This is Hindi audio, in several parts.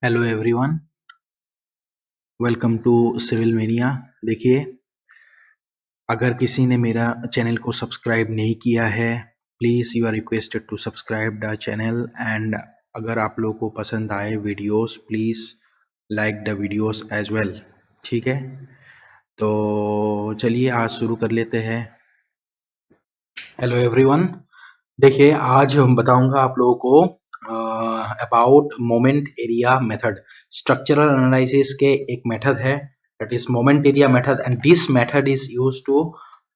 Hello everyone, welcome to civil mania. देखिए, अगर किसी ने मेरा चैनल को सब्सक्राइब नहीं किया है, please you are requested to subscribe the channel. And अगर आप लोगों को पसंद आए videos, please like the videos as well. ठीक है, तो चलिए आज शुरू कर लेते हैं। हेलो एवरीवन, देखिए आज हम बताऊंगा आप लोगों को about moment area method. Structural analysis के एक मेथड है, that is moment area method, and this method is used to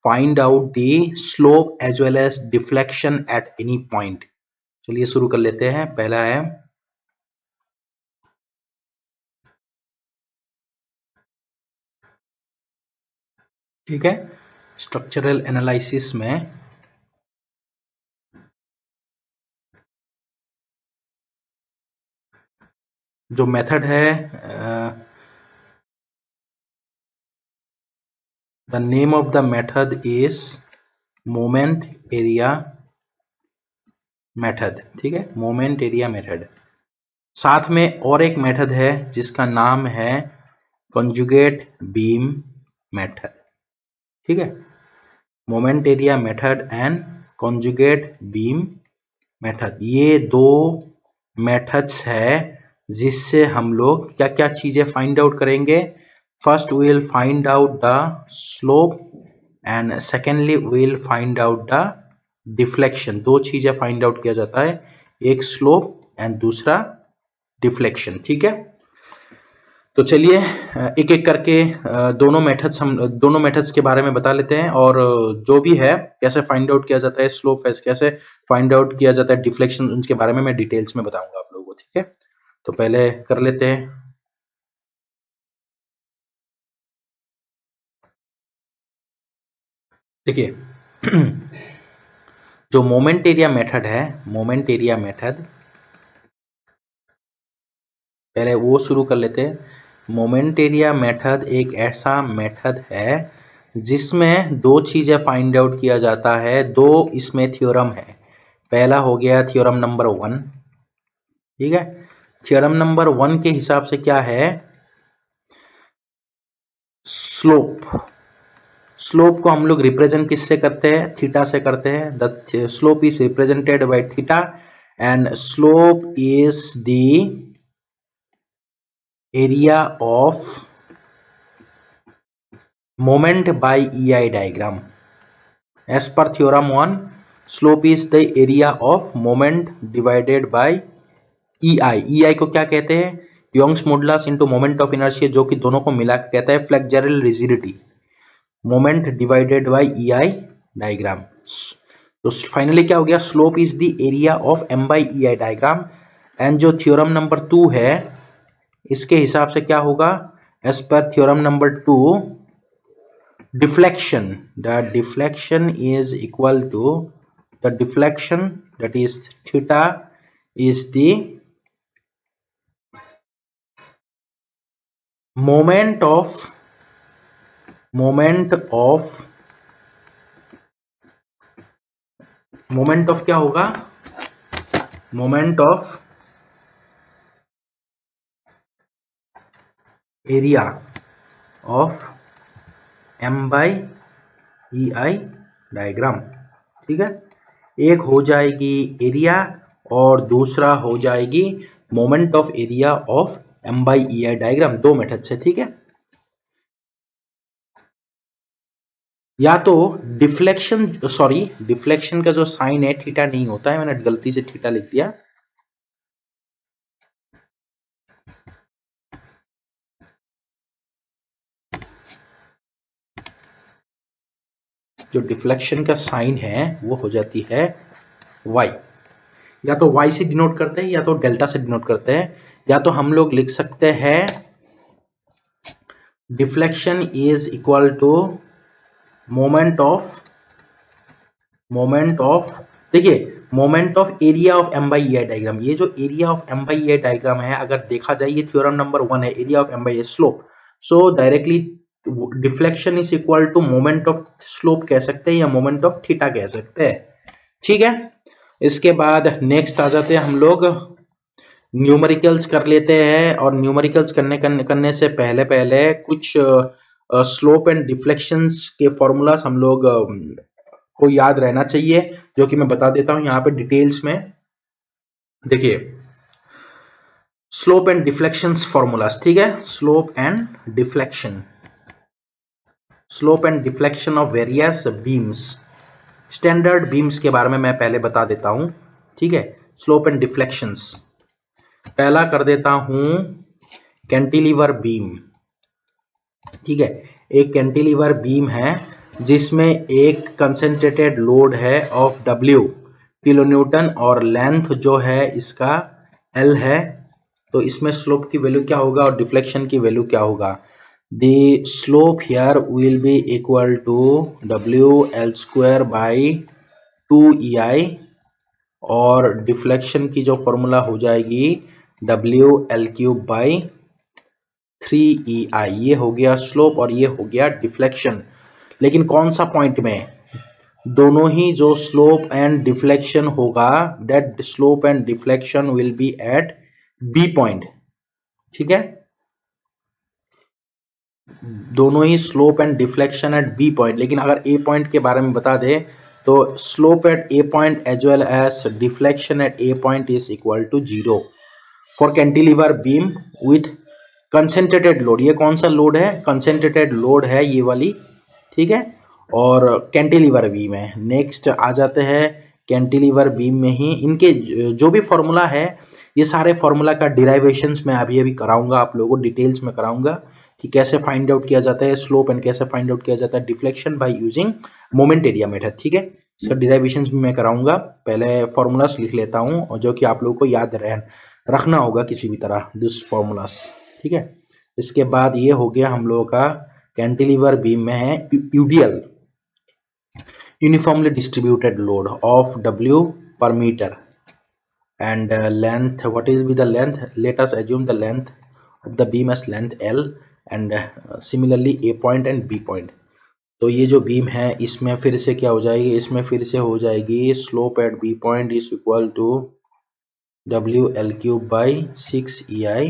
find out the slope as well as deflection at any point. चलिए शुरू कर लेते हैं। पहला है, ठीक है, स्ट्रक्चरल एनालिसिस में जो मेथड है, the name of the method is moment area method. ठीक है, मोमेंट एरिया मेथड। साथ में और एक मेथड है जिसका नाम है कंजुगेट बीम मेथड। ठीक है, moment area method and conjugate beam method, ये दो मेथड्स है जिससे हम लोग क्या क्या चीजें फाइंड आउट करेंगे। First we will find out the slope and secondly we will find out the deflection. दो चीजें फाइंड आउट किया जाता है, एक स्लोप एंड दूसरा डिफ्लेक्शन। ठीक है, तो चलिए एक एक करके दोनों मेथड्स के बारे में बता लेते हैं, और जो भी है कैसे फाइंड आउट किया जाता है स्लोप कैसे फाइंड आउट किया जाता है डिफ्लेक्शन, उनके बारे में मैं डिटेल्स में बताऊंगा आप लोगों को। ठीक है, तो पहले कर लेते हैं। देखिए जो मोमेंट एरिया मेथड है, मोमेंट एरिया मेथड पहले वो शुरू कर लेते हैं। मोमेंट एरिया मेथड एक ऐसा मेथड है जिसमें दो चीजें फाइंड आउट किया जाता है। दो इसमें थ्योरम है। पहला हो गया थ्योरम नंबर 1। ठीक है, थ्योरम नंबर 1 के हिसाब से क्या है, स्लोप। स्लोप को हम लोग रिप्रेजेंट किससे करते हैं, थीटा से करते हैं। The slope is represented by theta and slope is the area of moment by EI diagram. As per theorem 1, slope is the area of moment divided by EI. EI को क्या कहते हैं, Young's modulus into moment of inertia, जो कि दोनों को मिला के कहता है flexural rigidity. Moment divided by EI diagram. तो फाइनली क्या हो गया, slope is the area of M by EI diagram. And जो थ्योरम नंबर 2 है, इसके हिसाब से क्या होगा, as per theorem number 2, deflection, the deflection is equal to the deflection, that is theta is the moment of क्या होगा, moment of area of M by EI diagram. ठीक है, एक हो जाएगी एरिया और दूसरा हो जाएगी moment of area of M by EI diagram. दो मेथड से। ठीक है, या तो डिफ्लेक्शन का जो साइन है थीटा नहीं होता है, मैंने गलती से थीटा लिख दिया। जो डिफ्लेक्शन का साइन है वो हो जाती है y। या तो y से डिनोट करते हैं या तो डेल्टा से डिनोट करते हैं। या तो हम लोग लिख सकते हैं deflection is equal to moment of, देखिए moment of area of M by EI diagram. ये जो area of M by EI diagram है, अगर देखा जाए ये थ्योरम नंबर 1 है, area of M by EI slope. So directly deflection is equal to moment of slope कह सकते हैं या मोमेंट ऑफ थीटा कह सकते हैं। ठीक है, इसके बाद नेक्स्ट आ जाते हैं हम लोग न्यूमेरिकल्स कर लेते हैं और न्यूमेरिकल्स करने से पहले कुछ स्लोप एंड डिफ्लेक्शंस के फॉर्मूलास हम लोग को याद रहना चाहिए, जो कि मैं बता देता हूं यहाँ पे डिटेल्स में। देखिए स्लोप एंड डिफ्लेक्शंस फॉर्मूलास, ठीक है, slope and deflection of various beams, standard beams के बारे में मैं पहले बता देता हूं, ठीक है। स्लोप एंड डिफ्लेक्शंस, पहला कर देता हूं कैंटिलीवर बीम, ठीक है। एक कैंटिलीवर बीम है जिसमें एक कंसेंट्रेटेड लोड है ऑफ W किलो न्यूटन और लेंथ जो है इसका L है, तो इसमें स्लोप की वैल्यू क्या होगा और डिफ्लेक्शन की वैल्यू क्या होगा। The slope here will be equal to WL square by 2EI और डिफ्लेक्शन की जो फॉर्मूला हो जाएगी WL क्यूब बाई 3EI। ये हो गया स्लोप और ये हो गया डिफ्लेक्शन। लेकिन कौन सा पॉइंट में, दोनों ही जो स्लोप एंड डिफ्लेक्शन होगा, that slope and deflection will be at B point, ठीक है। दोनों ही slope and deflection at B point, लेकिन अगर ए पॉइंट के बारे में बता दे तो slope at A point as well as deflection at A point is equal to 0 for cantilever beam with concentrated load. ये कौन सा लोड है, कंसेंट्रेटेड लोड है ये वाली, ठीक है, और कैंटिलीवर बीम है। नेक्स्ट आ जाते हैं कैंटिलीवर बीम में ही इनके जो भी फॉर्मूला है, ये सारे फॉर्मूला का डिराइवेशंस मैं अभी कराऊंगा, आप लोगों को डिटेल्स में कराऊंगा कि कैसे फाइंड आउट किया जाता है स्लोप एंड कैसे फाइंड आउट किया जाता है deflection by using moment area method, ठीक है। इसका डिराइवेशंस भी मैं कराऊंगा, पहले फॉर्मूलास लिख लेता हूं और जो कि आप लोगों को याद रखना होगा किसी भी तरह दिस फॉर्मूलास, ठीक है। इसके बाद ये हो गया हम लोगों का कैंटिलीवर बीम में है UDL, uniformly distributed load of W per meter and length, what is be the length, let us assume the length of the beam as length L and similarly A point and B point। तो ये जो बीम है इसमें फिर से क्या हो जाएगी, इसमें फिर से हो जाएगी slope at B point is equal to WL cube by 6EI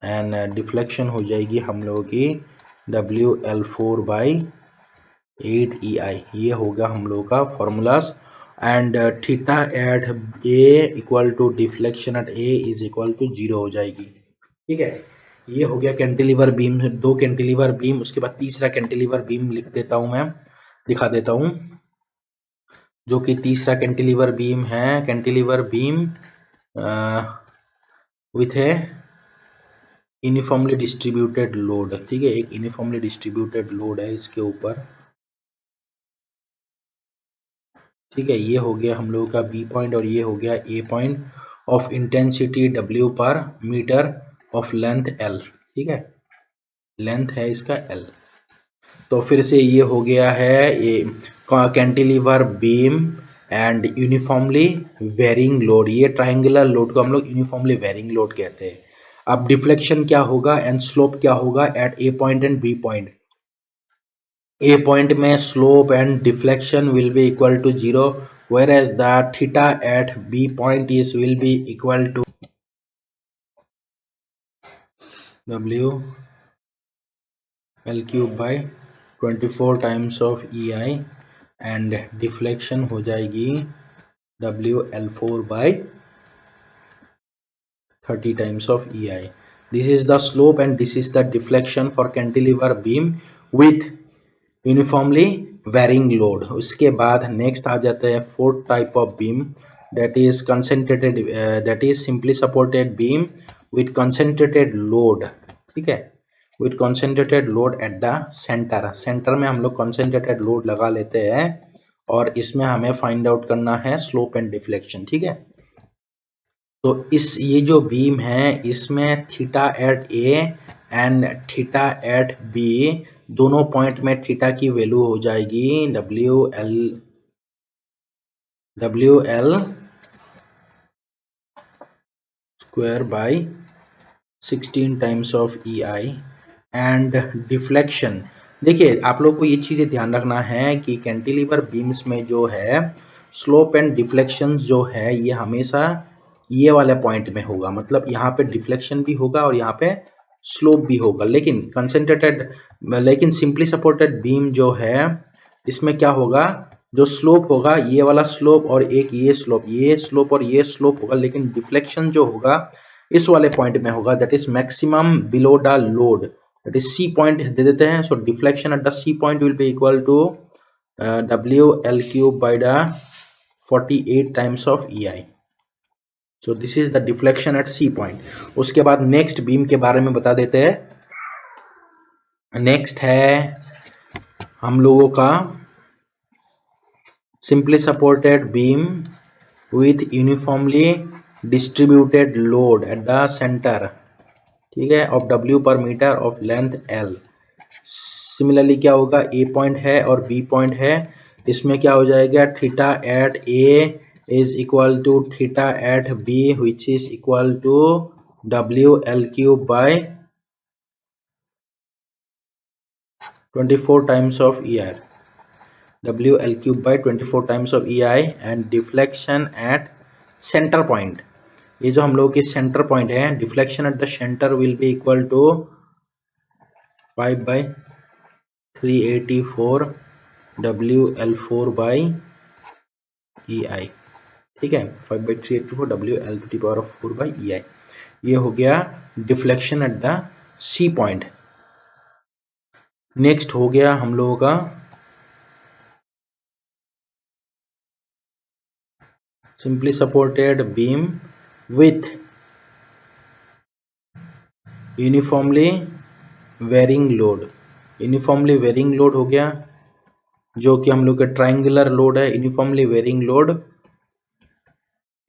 and deflection हो जाएगी हम लोगों की WL4 बाई 8EI। ये होगा हम लोगों का formulas and theta at A equal to deflection at A is equal to 0 हो जाएगी, ठीक है। ये हो गया कैंटिलीवर बीम, दो कैंटिलीवर बीम। उसके बाद तीसरा कैंटिलीवर बीम लिख देता हूं, मैं दिखा देता हूं, जो कि तीसरा कैंटिलीवर बीम है cantilever beam with A uniformly distributed load, ठीक है। एक यूनिफॉर्मली डिस्ट्रीब्यूटेड लोड है इसके ऊपर, ठीक है। ये हो गया हम लोगों का बी पॉइंट और ये हो गया ए पॉइंट ऑफ इंटेंसिटी W पर मीटर ऑफ लेंथ L, ठीक है, लेंथ है इसका L। तो फिर से ये हो गया है ये cantilever beam and uniformly varying load, ये ट्रायंगुलर लोड को हम लोग यूनिफॉर्मली वेरिंग लोड कहते हैं। अब डिफ्लेक्शन क्या होगा एंड स्लोप क्या होगा at A point and B point. A point में slope and deflection will be equal to 0 whereas the theta at B point is will be equal to W L cube by 24 times of EI and deflection हो जाएगी WL4 by 30 times of EI। This is the slope and this is the deflection for cantilever beam with uniformly varying load। उसके बाद नेक्स्ट आ जाता है fourth type of beam, that is concentrated that is simply supported beam with concentrated load, ठीक है, with concentrated load at the center। Centre में हम लोग concentrated load लगा लेते हैं और इसमें हमें फाइंड आउट करना है स्लोप एंड डिफ्लेक्शन, ठीक है। तो इस ये जो बीम है इसमें theta at A and theta at B दोनों पॉइंट में थीटा की वैल्यू हो जाएगी WL square by 16 times of EI and deflection. देखिए आप लोग को ये चीजें ध्यान रखना है कि कैंटिलीवर बीम्स में जो है स्लोप एंड डिफ्लेक्शन जो है ये हमेशा ये वाले पॉइंट में होगा, मतलब यहाँ पे डिफ्लेक्शन भी होगा और यहाँ पे स्लोप भी होगा। लेकिन सिंपली सपोर्टेड बीम जो है इसमें क्या होगा, जो स्लोप होगा ये वाला स्लोप और एक ये स्लोप और ये स्लोप होगा, लेकिन डिफ्लेक्शन जो होगा इस वाले पॉइंट में होगा, that is maximum below the load, that is C point दे देते हैं। So deflection at the C point will be equal to WL³ by the 48 times of EI. So this is the deflection at C point. उसके बाद नेक्स्ट बीम के बारे में बता देते हैं। नेक्स्ट है हम लोगों का simply supported beam with uniformly distributed load at the center, ठीक है, of W per meter of length L. Similarly क्या होगा, ए पॉइंट है और बी पॉइंट है, इसमें क्या हो जाएगा, theta at A is equal to theta at B which is equal to WL³ by 24 times of EI, WL³ by 24 times of EI and deflection at center point. ये जो हम लोग की सेंटर पॉइंट है, deflection at the centre will be equal to 5/384 WL4 by EI, ठीक है, 5/384 WL⁴ by EI। ये हो गया deflection at the C point. Next हो गया हम लोगों का simply supported beam with uniformly varying load. Uniformly varying load हो गया, जो कि हम लोग का ट्राइंगुलर लोड है, यूनिफॉर्मली वेरिंग लोड,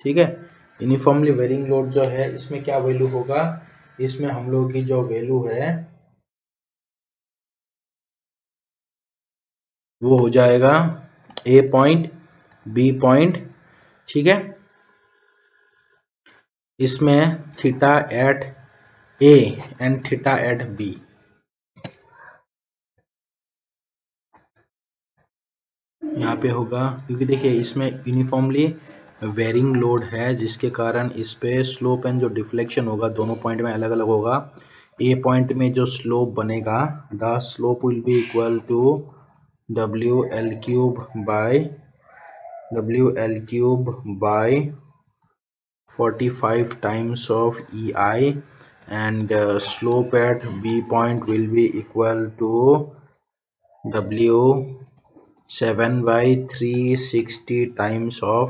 ठीक है। यूनिफॉर्मली वेरिंग लोड जो है इसमें क्या वैल्यू होगा, इसमें हम लोग की जो वैल्यू है वो हो जाएगा ए पॉइंट बी पॉइंट, ठीक है, इसमें theta at A and theta at B. यहाँ पे होगा, क्योंकि देखिए इसमें यूनिफॉर्मली वेरिंग लोड है, जिसके कारण इस पे स्लोप एंड जो डिफ्लेक्शन होगा दोनों पॉइंट में अलग अलग होगा। ए पॉइंट में जो स्लोप बनेगा, the slope will be equal to WL³ by 45 times of EI and slope at B point will be equal to W7/360 times of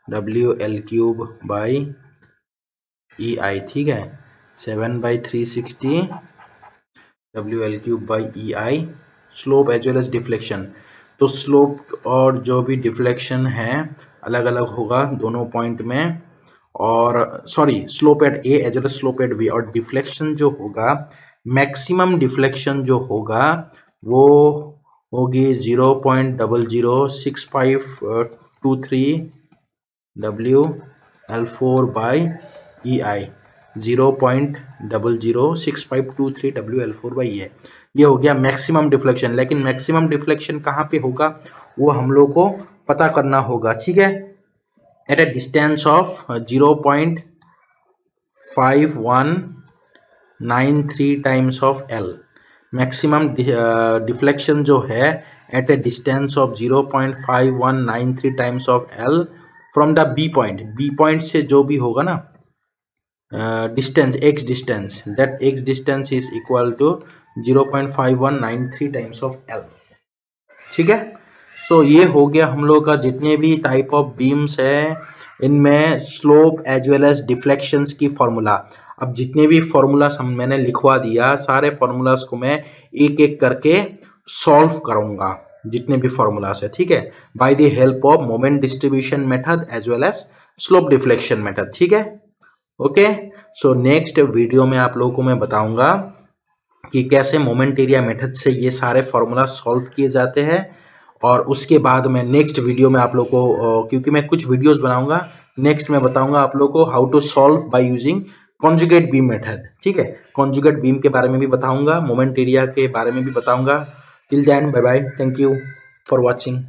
WL³ by EI, ठीक है, 7/360 WL³ by EI, slope as well as deflection. तो स्लोप और जो भी डिफ्लेक्शन है अलग अलग होगा दोनों पॉइंट में, और sorry slope at A as well as slope at B, और डिफ्लेक्शन जो होगा, मैक्सिमम डिफ्लेक्शन जो होगा वो होगी 0.006523 WL4 by EI, 0.006523 WL4 by EI। ये हो गया मैक्सिमम डिफ्लेक्शन। लेकिन मैक्सिमम डिफ्लेक्शन कहाँ पे होगा वो हम लोग को पता करना होगा, ठीक है, at a distance of 0.5193 times of L। Maximum deflection जो है at a distance of 0.5193 times of L from the B point. B point से जो भी होगा ना distance, x distance, that x distance is equal to 0.5193 times of L, ठीक है। सो ये हो गया हम लोग का जितने भी टाइप ऑफ बीम्स है इनमें slope as well as deflections की फॉर्मूला। अब जितने भी फॉर्मूलास मैंने लिखवा दिया, सारे फॉर्मूलास को मैं एक एक करके सॉल्व करूंगा, जितने भी फॉर्मूलास है, ठीक है, by the help of moment distribution method as well as slope deflection method, ठीक है। ओके, सो नेक्स्ट वीडियो में आप लोगों को मैं बताऊंगा कि कैसे मोमेंट एरिया मेथड से ये सारे फॉर्मूला सॉल्व किए जाते हैं, और उसके बाद मैं नेक्स्ट वीडियो में आप लोग को, क्योंकि मैं कुछ वीडियोस बनाऊंगा, नेक्स्ट में बताऊंगा आप लोग को how to solve by using conjugate beam method, ठीक है। कॉन्जुगेट बीम के बारे में भी बताऊंगा, मोमेंट एरिया के बारे में भी बताऊंगा। Till then bye bye, thank you for watching.